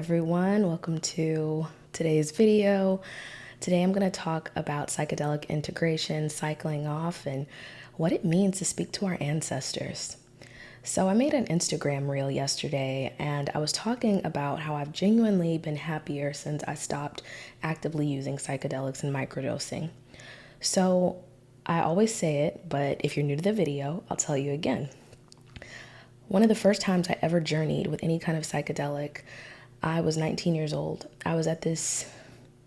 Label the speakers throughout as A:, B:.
A: everyone. Welcome to today's video. Today I'm going to talk about psychedelic integration, cycling off, and what it means to speak to our ancestors. So I made an Instagram reel yesterday and I was talking about how I've genuinely been happier since I stopped actively using psychedelics and microdosing. So I always say it, but if you're new to the video, I'll tell you again. One of the first times I ever journeyed with any kind of psychedelic, I was 19 years old. I was at this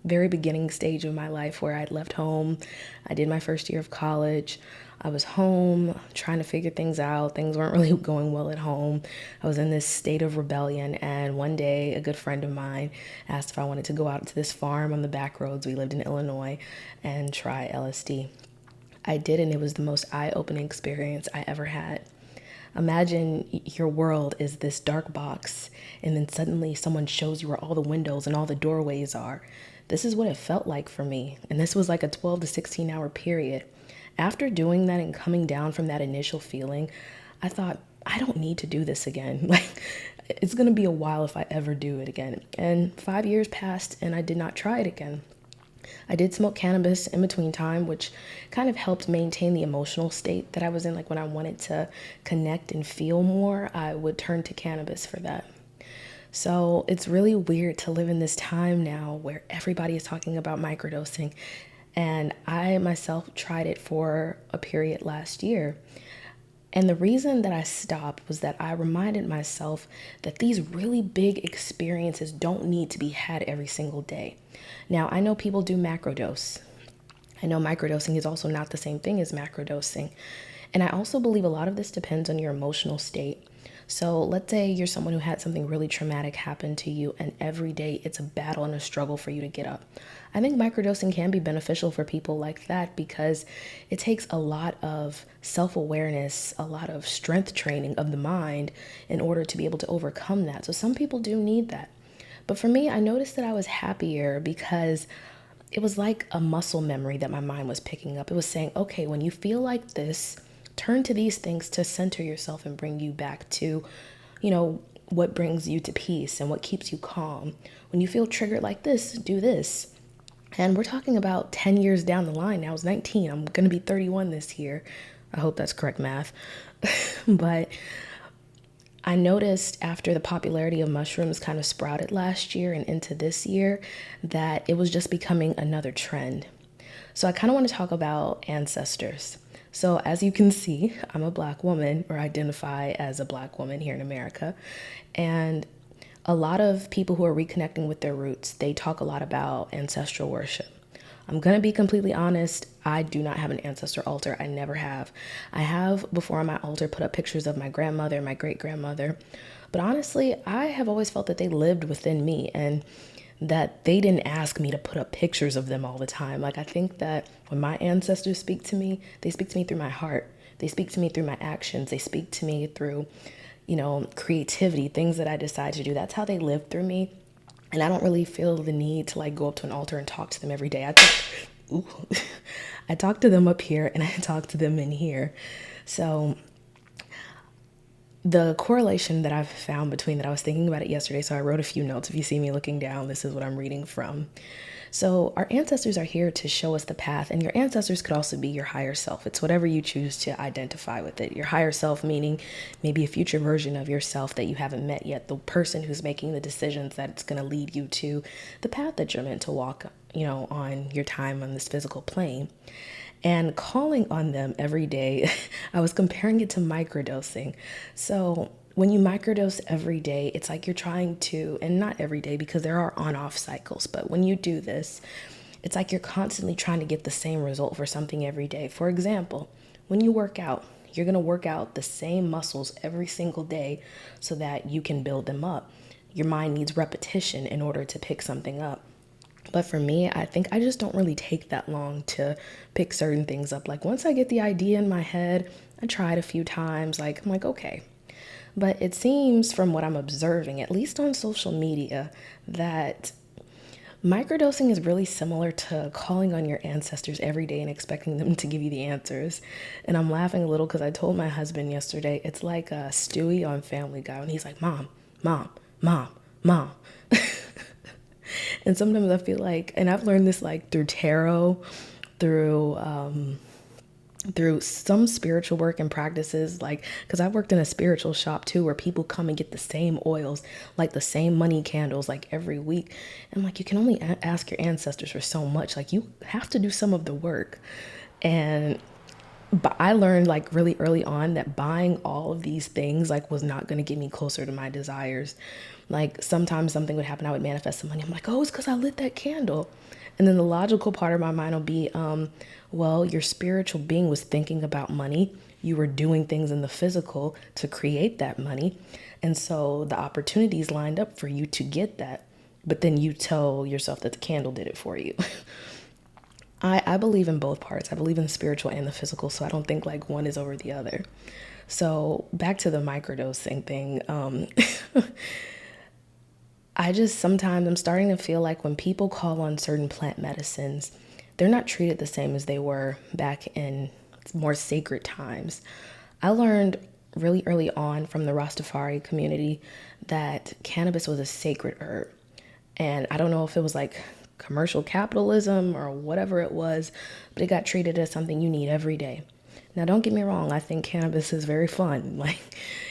A: very beginning stage of my life where I'd left home. I did my first year of college. I was home trying to figure things out. Things weren't really going well at home. I was in this state of rebellion. And one day, a good friend of mine asked if I wanted to go out to this farm on the back roads. We lived in Illinois and try LSD. I did, and it was the most eye-opening experience I ever had. Imagine your world is this dark box, and then suddenly someone shows you where all the windows and all the doorways are. This is what it felt like for me, and this was like a 12 to 16 hour period. After doing that and coming down from that initial feeling, I thought, I don't need to do this again. Like, it's gonna be a while if I ever do it again. And 5 years passed, and I did not try it again. I did smoke cannabis in between time, which kind of helped maintain the emotional state that I was in. Like when I wanted to connect and feel more, I would turn to cannabis for that. So it's really weird to live in this time now where everybody is talking about microdosing. And I myself tried it for a period last year. And the reason that I stopped was that I reminded myself that these really big experiences don't need to be had every single day. Now, I know people do macrodose. I know microdosing is also not the same thing as macrodosing. And I also believe a lot of this depends on your emotional state. So let's say you're someone who had something really traumatic happen to you, and every day it's a battle and a struggle for you to get up. I think microdosing can be beneficial for people like that because it takes a lot of self-awareness, a lot of strength training of the mind in order to be able to overcome that. So some people do need that. But for me, I noticed that I was happier because it was like a muscle memory that my mind was picking up. It was saying, okay, when you feel like this, turn to these things to center yourself and bring you back to, what brings you to peace and what keeps you calm. When you feel triggered like this, do this. And we're talking about 10 years down the line. Now I was 19. I'm going to be 31 this year. I hope that's correct math. But I noticed after the popularity of mushrooms kind of sprouted last year and into this year that it was just becoming another trend. So I kind of want to talk about ancestors. So as you can see, I'm a Black woman, or identify as a Black woman here in America. And a lot of people who are reconnecting with their roots, they talk a lot about ancestral worship. I'm going to be completely honest, I do not have an ancestor altar. I never have. I have before on my altar put up pictures of my grandmother and my great-grandmother. But honestly, I have always felt that they lived within me and that they didn't ask me to put up pictures of them all the time. Like, I think that when my ancestors speak to me, they speak to me through my heart. They speak to me through my actions. They speak to me through, creativity, things that I decide to do. That's how they live through me. And I don't really feel the need to like go up to an altar and talk to them every day. I talk to them up here and I talk to them in here. So the correlation that I've found between that, I was thinking about it yesterday, so I wrote a few notes. If you see me looking down, this is what I'm reading from. So our ancestors are here to show us the path, and your ancestors could also be your higher self. It's whatever you choose to identify with it. Your higher self meaning maybe a future version of yourself that you haven't met yet, the person who's making the decisions that's going to lead you to the path that you're meant to walk, on your time on this physical plane. And calling on them every day, I was comparing it to microdosing. So when you microdose every day, it's like you're trying to, and not every day because there are on-off cycles, but when you do this, it's like you're constantly trying to get the same result for something every day. For example, when you work out, you're going to work out the same muscles every single day so that you can build them up. Your mind needs repetition in order to pick something up. But for me, I think I just don't really take that long to pick certain things up. Like once I get the idea in my head, I try it a few times, I'm like, okay. But it seems from what I'm observing, at least on social media, that microdosing is really similar to calling on your ancestors every day and expecting them to give you the answers. And I'm laughing a little because I told my husband yesterday, it's like Stewie on Family Guy, and he's like, Mom, Mom, Mom, Mom. And sometimes I feel like, and I've learned this like through tarot, through through some spiritual work and practices, like because I worked in a spiritual shop too, where people come and get the same oils, like the same money candles, like every week. And like, you can only ask your ancestors for so much. Like, you have to do some of the work. And but I learned like really early on that buying all of these things like was not going to get me closer to my desires. Like, sometimes something would happen, I would manifest some money. I'm like, oh, it's because I lit that candle. And then the logical part of my mind will be, well, your spiritual being was thinking about money. You were doing things in the physical to create that money. And so the opportunities lined up for you to get that. But then you tell yourself that the candle did it for you. I believe in both parts. I believe in the spiritual and the physical, so I don't think like one is over the other. So back to the microdosing thing. I just sometimes I'm starting to feel like when people call on certain plant medicines, they're not treated the same as they were back in more sacred times. I learned really early on from the Rastafari community that cannabis was a sacred herb. And I don't know if it was like commercial capitalism or whatever it was, but it got treated as something you need every day. Now, don't get me wrong, I think cannabis is very fun. Like,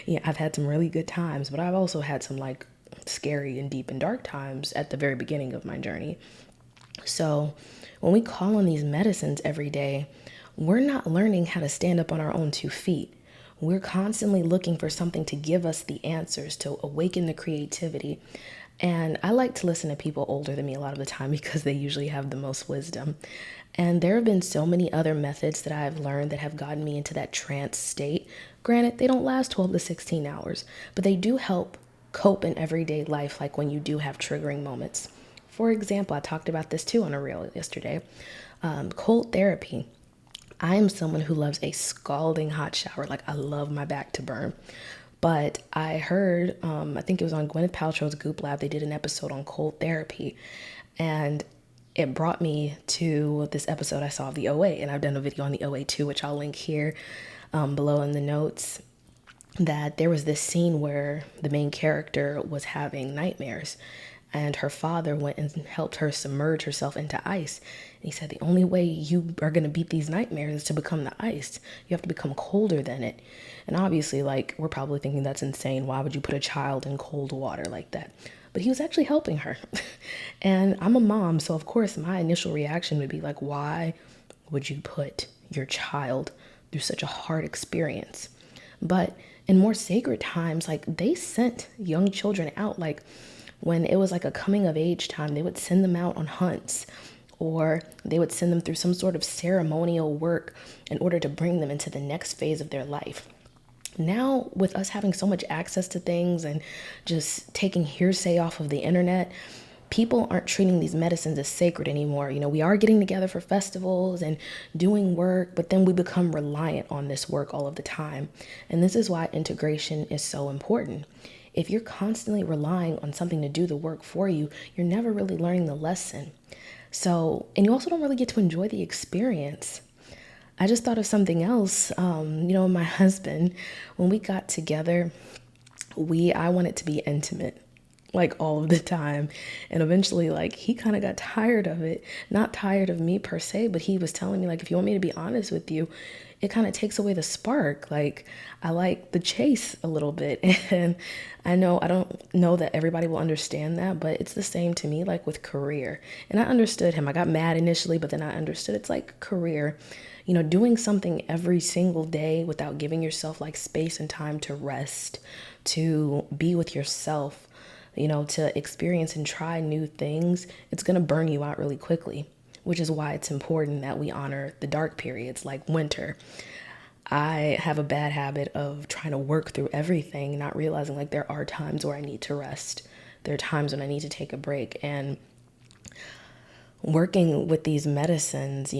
A: yeah, I've had some really good times, but I've also had some like scary and deep and dark times at the very beginning of my journey. So, when we call on these medicines every day, we're not learning how to stand up on our own 2 feet. We're constantly looking for something to give us the answers, to awaken the creativity. And I like to listen to people older than me a lot of the time because they usually have the most wisdom. And there have been so many other methods that I've learned that have gotten me into that trance state. Granted, they don't last 12 to 16 hours, but they do help cope in everyday life, like when you do have triggering moments. For example, I talked about this too on a reel yesterday. Cold therapy. I am someone who loves a scalding hot shower. Like, I love my back to burn. But I heard, I think it was on Gwyneth Paltrow's Goop Lab, they did an episode on cold therapy. And it brought me to this episode I saw of the OA. And I've done a video on the OA too, which I'll link here below in the notes. That there was this scene where the main character was having nightmares. And her father went and helped her submerge herself into ice. And he said, the only way you are going to beat these nightmares is to become the ice. You have to become colder than it. And obviously, like, we're probably thinking that's insane. Why would you put a child in cold water like that? But he was actually helping her. And I'm a mom, so of course my initial reaction would be like, why would you put your child through such a hard experience? But in more sacred times, like, they sent young children out, like, when it was like a coming of age time, they would send them out on hunts, or they would send them through some sort of ceremonial work in order to bring them into the next phase of their life. Now, with us having so much access to things and just taking hearsay off of the internet, people aren't treating these medicines as sacred anymore. You know, we are getting together for festivals and doing work, but then we become reliant on this work all of the time. And this is why integration is so important. If you're constantly relying on something to do the work for you, you're never really learning the lesson. So, and you also don't really get to enjoy the experience. I just thought of something else. My husband, when we got together, I wanted to be intimate, like, all of the time. And eventually, like, he kind of got tired of it. Not tired of me per se, but he was telling me, like, if you want me to be honest with you, it kind of takes away the spark. Like, I like the chase a little bit. And I don't know that everybody will understand that, but it's the same to me, like with career. And I understood him. I got mad initially, but then I understood it's like career. You know, doing something every single day without giving yourself like space and time to rest, to be with yourself, to experience and try new things, it's going to burn you out really quickly, which is why it's important that we honor the dark periods like winter. I have a bad habit of trying to work through everything, not realizing like there are times where I need to rest. There are times when I need to take a break. And working with these medicines,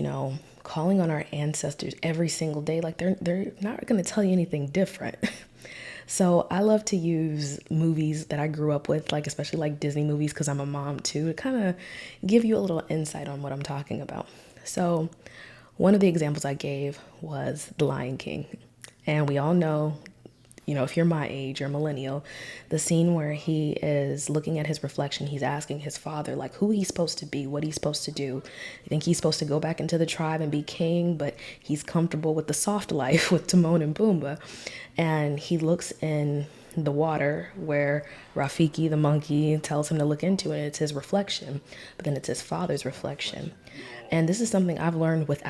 A: calling on our ancestors every single day, like they're not going to tell you anything different. So I love to use movies that I grew up with, like especially like Disney movies, because I'm a mom too, to kind of give you a little insight on what I'm talking about. So one of the examples I gave was The Lion King. And we all know if you're my age or millennial, the scene where he is looking at his reflection, he's asking his father, like, who he's supposed to be, what he's supposed to do. I think he's supposed to go back into the tribe and be king, but he's comfortable with the soft life with Timon and Pumbaa. And he looks in the water where Rafiki, the monkey, tells him to look into it. It's his reflection, but then it's his father's reflection. And this is something I've learned with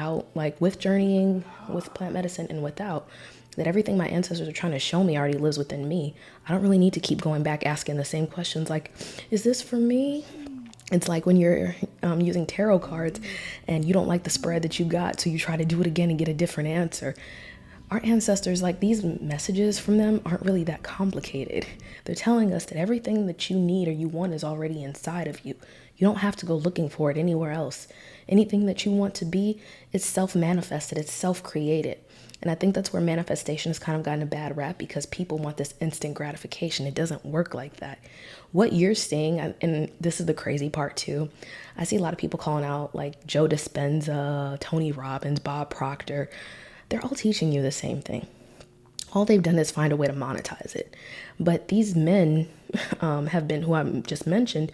A: journeying with plant medicine and without, that everything my ancestors are trying to show me already lives within me. I don't really need to keep going back asking the same questions like, is this for me? It's like when you're using tarot cards and you don't like the spread that you got, so you try to do it again and get a different answer. Our ancestors, like, these messages from them aren't really that complicated. They're telling us that everything that you need or you want is already inside of you. You don't have to go looking for it anywhere else. Anything that you want to be, it's self-manifested, it's self-created. And I think that's where manifestation has kind of gotten a bad rap, because people want this instant gratification. It doesn't work like that. What you're seeing, and this is the crazy part too, I see a lot of people calling out like Joe Dispenza, Tony Robbins, Bob Proctor. They're all teaching you the same thing. All they've done is find a way to monetize it. But these men have been, who I just mentioned,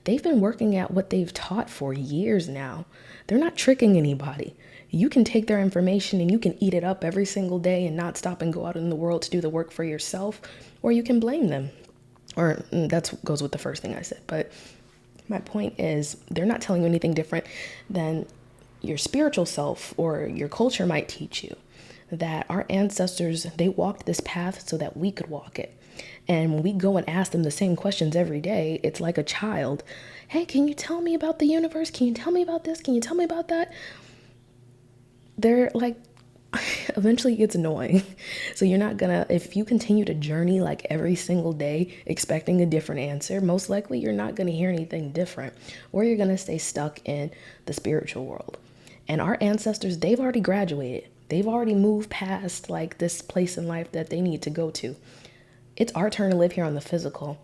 A: they've been working at what they've taught for years now. They're not tricking anybody. You can take their information and you can eat it up every single day and not stop and go out in the world to do the work for yourself, or you can blame them. Or that goes with the first thing I said. But my point is, they're not telling you anything different than your spiritual self or your culture might teach you. That our ancestors, they walked this path so that we could walk it. And when we go and ask them the same questions every day, it's like a child. Hey, can you tell me about the universe? Can you tell me about this? Can you tell me about that? They're like, eventually it gets annoying. So you're not gonna, if you continue to journey like every single day expecting a different answer, most likely you're not gonna hear anything different, or you're gonna stay stuck in the spiritual world. And our ancestors, they've already graduated. They've already moved past like this place in life that they need to go to. It's our turn to live here on the physical.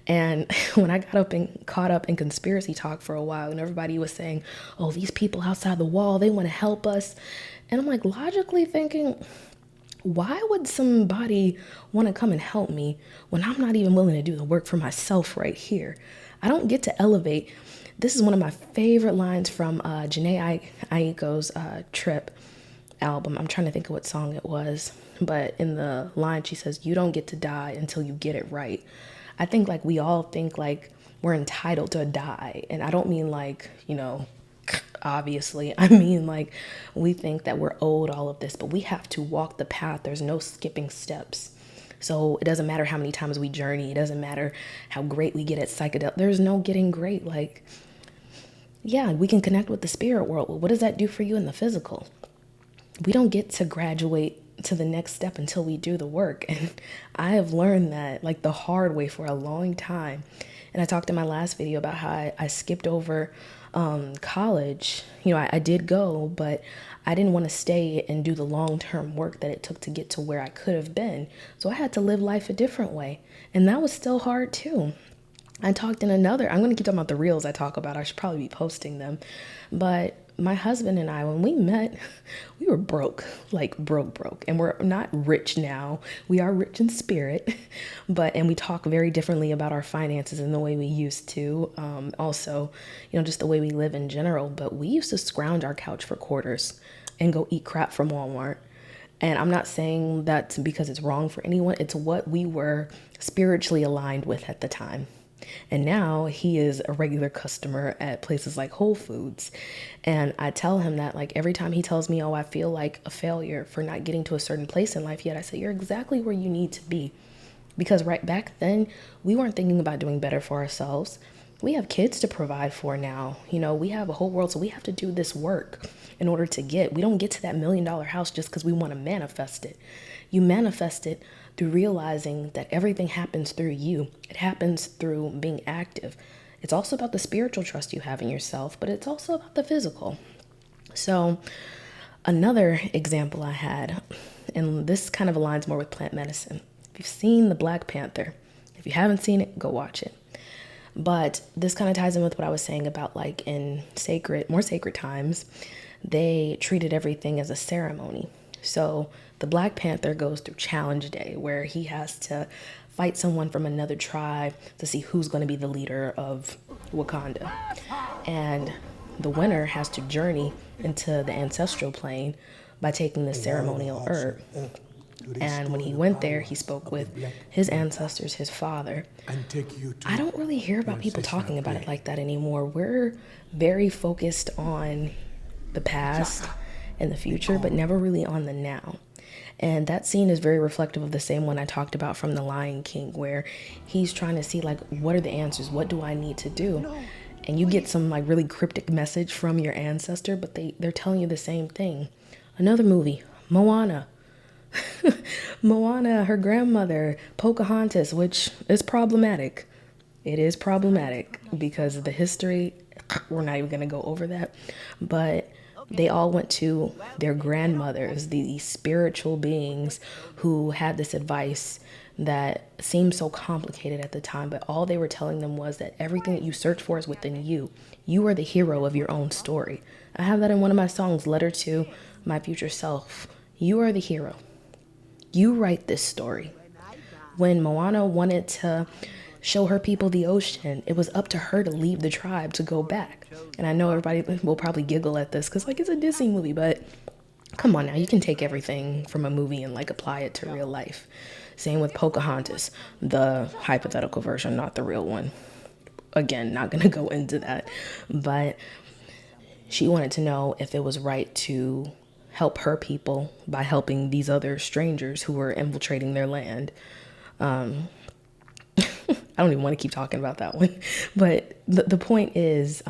A: And when I got caught up in conspiracy talk for a while, and everybody was saying, oh, these people outside the wall, they want to help us. And I'm like, logically thinking, why would somebody want to come and help me when I'm not even willing to do the work for myself right here? I don't get to elevate. This is one of my favorite lines from Janae Aiko's Trip album. I'm trying to think of what song it was, but in the line she says, you don't get to die until you get it right. I think like we all think like we're entitled to die, and I don't mean like, obviously, I mean like we think that we're owed all of this, but we have to walk the path. There's no skipping steps. So it doesn't matter how many times we journey. It doesn't matter how great we get at psychedelic. There's no getting great. Like, yeah, we can connect with the spirit world. Well, what does that do for you in the physical? We don't get to graduate to the next step until we do the work. And I have learned that like the hard way for a long time. And I talked in my last video about how I skipped over college. I did go, but I didn't want to stay and do the long-term work that it took to get to where I could have been. So I had to live life a different way. And that was still hard too. I talked in another, I'm going to keep talking about the reels I talk about. I should probably be posting them. But my husband and I, when we met, we were broke, like broke. And we're not rich now. We are rich in spirit, and we talk very differently about our finances than the way we used to. Also, just the way we live in general. But we used to scrounge our couch for quarters and go eat crap from Walmart. And I'm not saying that because it's wrong for anyone. It's what we were spiritually aligned with at the time. And now he is a regular customer at places like Whole Foods. And I tell him that like every time he tells me, oh, I feel like a failure for not getting to a certain place in life yet, I say, you're exactly where you need to be. Because right back then, we weren't thinking about doing better for ourselves. We have kids to provide for now. We have a whole world, so we have to do this work in order to we don't get to that $1 million house just because we want to manifest it. You manifest it through realizing that everything happens through you. It happens through being active. It's also about the spiritual trust you have in yourself, but it's also about the physical. So another example I had, and this kind of aligns more with plant medicine. If you've seen the Black Panther, if you haven't seen it, go watch it. But this kind of ties in with what I was saying about like in more sacred times, they treated everything as a ceremony. So the Black Panther goes through Challenge Day, where he has to fight someone from another tribe to see who's going to be the leader of Wakanda. And the winner has to journey into the ancestral plane by taking the ceremonial herb. And when he went there, he spoke with his ancestors, his father. I don't really hear about people talking about it like that anymore. We're very focused on the past and the future, but never really on the now. And that scene is very reflective of the same one I talked about from The Lion King, where he's trying to see, like, what are the answers? What do I need to do? And you get some, like, really cryptic message from your ancestor, but they're telling you the same thing. Another movie, Moana. Moana, her grandmother, Pocahontas, which is problematic. It is problematic because of the history. We're not even going to go over that. But they all went to their grandmothers, these spiritual beings who had this advice that seemed so complicated at the time, but all they were telling them was that everything that you search for is within you. You are the hero of your own story. I have that in one of my songs, Letter to My Future Self. You are the hero. You write this story. When Moana wanted to show her people the ocean, it was up to her to leave the tribe to go back. And I know everybody will probably giggle at this because, like, it's a Disney movie, but come on now, you can take everything from a movie and, like, apply it to real life. Same with Pocahontas, the hypothetical version, not the real one. Again, not going to go into that. But she wanted to know if it was right to help her people by helping these other strangers who were infiltrating their land. I don't even want to keep talking about that one. But the point is,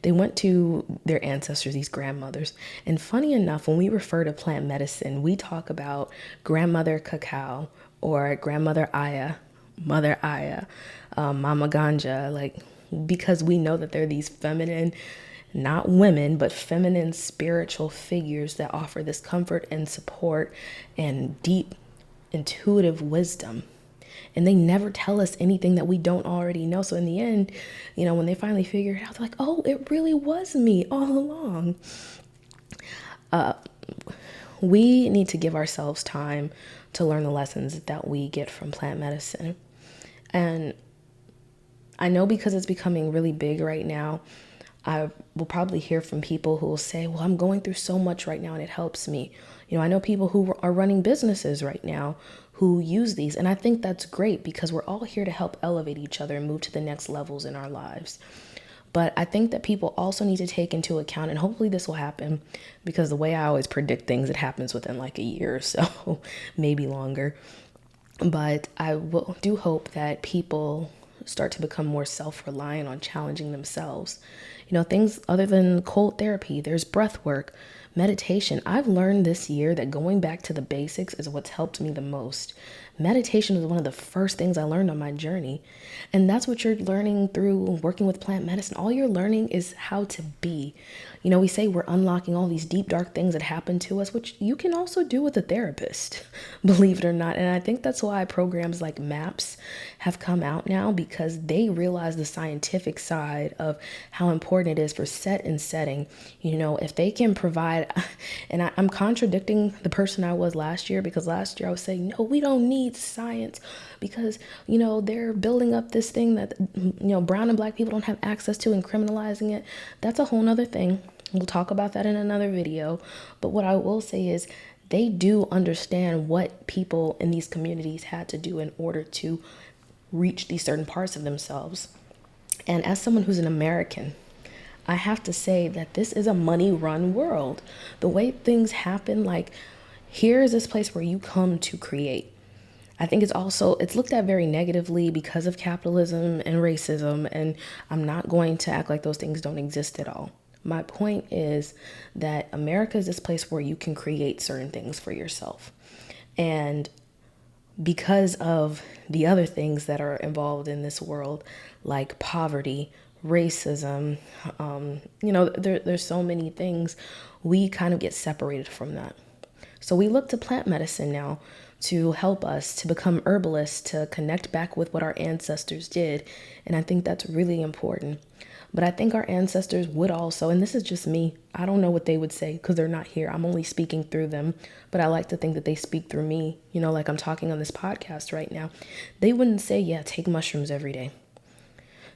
A: they went to their ancestors, these grandmothers. And funny enough, when we refer to plant medicine, we talk about grandmother cacao or grandmother Aya, mother Aya, mama ganja, like, because we know that they're these feminine, not women, but feminine spiritual figures that offer this comfort and support and deep intuitive wisdom. And they never tell us anything that we don't already know. So in the end, you know, when they finally figure it out, they're like, oh, it really was me all along. We need to give ourselves time to learn the lessons that we get from plant medicine. And I know because it's becoming really big right now, I will probably hear from people who will say, well, I'm going through so much right now and it helps me. You know, I know people who are running businesses right now who use these. And I think that's great because we're all here to help elevate each other and move to the next levels in our lives. But I think that people also need to take into account, and hopefully this will happen, because the way I always predict things, it happens within like a year or so, maybe longer. But I do hope that people start to become more self-reliant on challenging themselves. You know, things other than cold therapy, there's breath work, meditation. I've learned this year that going back to the basics is what's helped me the most. Meditation was one of the first things I learned on my journey. And that's what you're learning through working with plant medicine. All you're learning is how to be. You know, we say we're unlocking all these deep, dark things that happen to us, which you can also do with a therapist, believe it or not. And I think that's why programs like MAPS have come out now, because they realize the scientific side of how important it is for set and setting. You know, if they can provide, and I'm contradicting the person I was last year, because last year I was saying, no, we don't need science because, you know, they're building up this thing that, you know, brown and black people don't have access to and criminalizing it. That's a whole nother thing. We'll talk about that in another video. But what I will say is they do understand what people in these communities had to do in order to reach these certain parts of themselves. And as someone who's an American, I have to say that this is a money-run world. The way things happen, like, here's this place where you come to create. I think it's looked at very negatively because of capitalism and racism, and I'm not going to act like those things don't exist at all. My point is that America is this place where you can create certain things for yourself. And because of the other things that are involved in this world, like poverty, racism, you know, there's so many things, we kind of get separated from that. So we look to plant medicine now to help us to become herbalists, to connect back with what our ancestors did. And I think that's really important. But I think our ancestors would also, and this is just me, I don't know what they would say because they're not here. I'm only speaking through them, but I like to think that they speak through me, like I'm talking on this podcast right now. They wouldn't say, yeah, take mushrooms every day.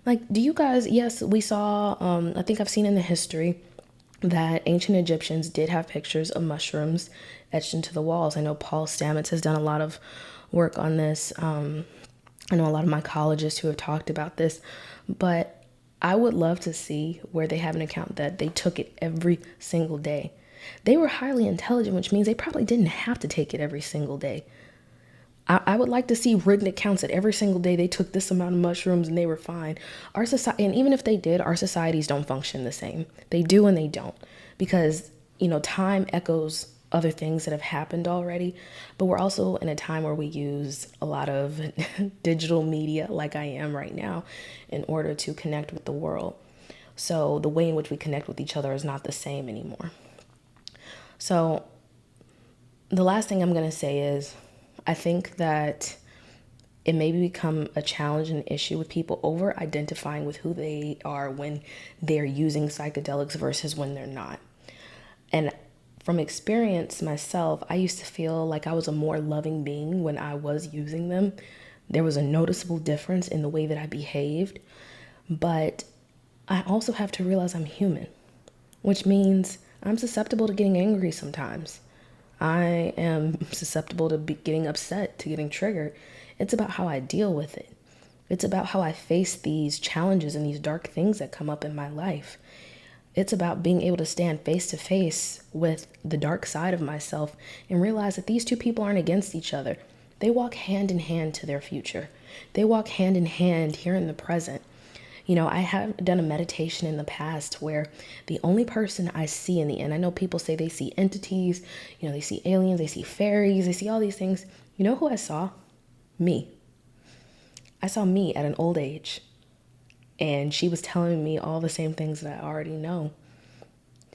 A: Like, do you guys, yes, we saw, I think I've seen in the history that ancient Egyptians did have pictures of mushrooms etched into the walls. I know Paul Stamets has done a lot of work on this. I know a lot of mycologists who have talked about this, but I would love to see where they have an account that they took it every single day. They were highly intelligent, which means they probably didn't have to take it every single day. I would like to see written accounts that every single day they took this amount of mushrooms and they were fine. Our society, and even if they did, our societies don't function the same. They do and they don't, because, time echoes other things that have happened already. But we're also in a time where we use a lot of digital media, like I am right now, in order to connect with the world. So the way in which we connect with each other is not the same anymore. So the last thing I'm going to say is, I think that it may become a challenge and issue with people over identifying with who they are when they're using psychedelics versus when they're not. And from experience myself, I used to feel like I was a more loving being when I was using them. There was a noticeable difference in the way that I behaved. But I also have to realize I'm human, which means I'm susceptible to getting angry sometimes. I am susceptible to getting upset, to getting triggered. It's about how I deal with it. It's about how I face these challenges and these dark things that come up in my life. It's about being able to stand face to face with the dark side of myself and realize that these two people aren't against each other. They walk hand in hand to their future. They walk hand in hand here in the present. I have done a meditation in the past where the only person I see in the end, I know people say they see entities, they see aliens, they see fairies, they see all these things. You know who I saw? Me. I saw me at an old age. And she was telling me all the same things that I already know.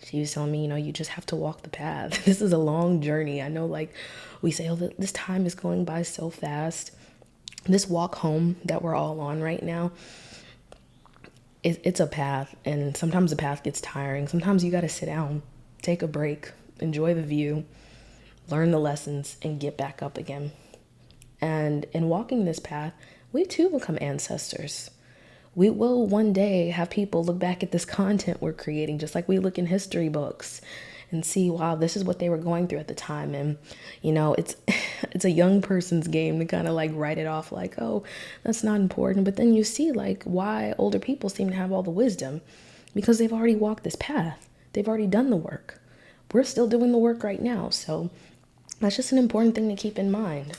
A: She was telling me, you just have to walk the path. This is a long journey. I know, we say, oh, this time is going by so fast. This walk home that we're all on right now, it's a path, and sometimes the path gets tiring. Sometimes you got to sit down, take a break, enjoy the view, learn the lessons, and get back up again. And in walking this path, we too become ancestors. We will one day have people look back at this content we're creating, just like we look in history books and see, wow, this is what they were going through at the time. And, it's a young person's game to kind of write it off like, oh, that's not important. But then you see why older people seem to have all the wisdom, because they've already walked this path. They've already done the work. We're still doing the work right now. So that's just an important thing to keep in mind.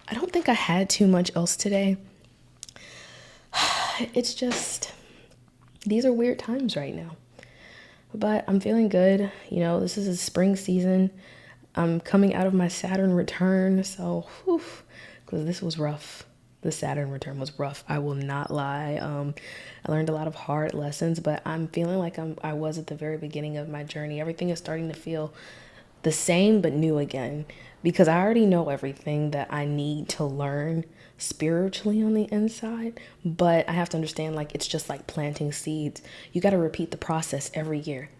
A: I don't think I had too much else today. It's just, these are weird times right now. But I'm feeling good. This is a spring season. I'm coming out of my Saturn return, so, because this was rough. The Saturn return was rough. I will not lie. I learned a lot of hard lessons, but I'm feeling like I was at the very beginning of my journey. Everything is starting to feel the same, but new again, because I already know everything that I need to learn spiritually on the inside, but I have to understand, it's just like planting seeds. You got to repeat the process every year.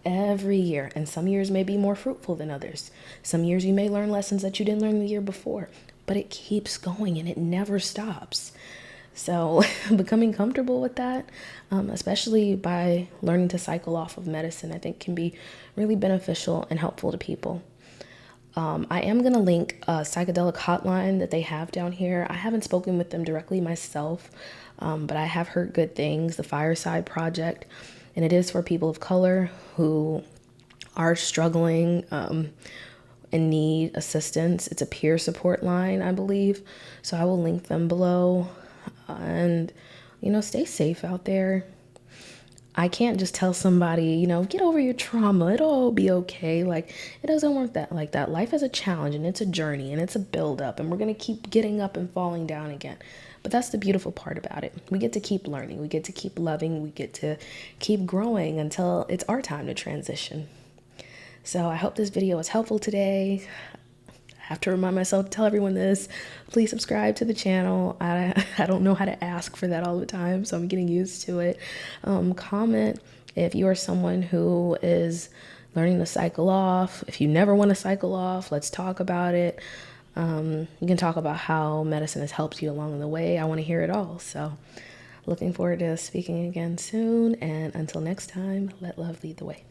A: And some years may be more fruitful than others. Some years you may learn lessons that you didn't learn the year before, but it keeps going and it never stops. So becoming comfortable with that, especially by learning to cycle off of medicine, I think can be really beneficial and helpful to people. I am going to link a psychedelic hotline that they have down here. I haven't spoken with them directly myself, but I have heard good things, the Fireside Project, and it is for people of color who are struggling and need assistance. It's a peer support line, I believe. So I will link them below. And, stay safe out there. I can't just tell somebody, get over your trauma. It'll all be okay. It doesn't work like that. Life is a challenge and it's a journey and it's a build up, and we're going to keep getting up and falling down again. But that's the beautiful part about it. We get to keep learning. We get to keep loving. We get to keep growing until it's our time to transition. So I hope this video was helpful today. have to remind myself to tell everyone this. Please subscribe to the channel. I don't know how to ask for that all the time, so I'm getting used to it. Comment if you are someone who is learning to cycle off. If you never want to cycle off, let's talk about it. You can talk about how medicine has helped you along the way. I want to hear it all. So looking forward to speaking again soon. And until next time, let love lead the way.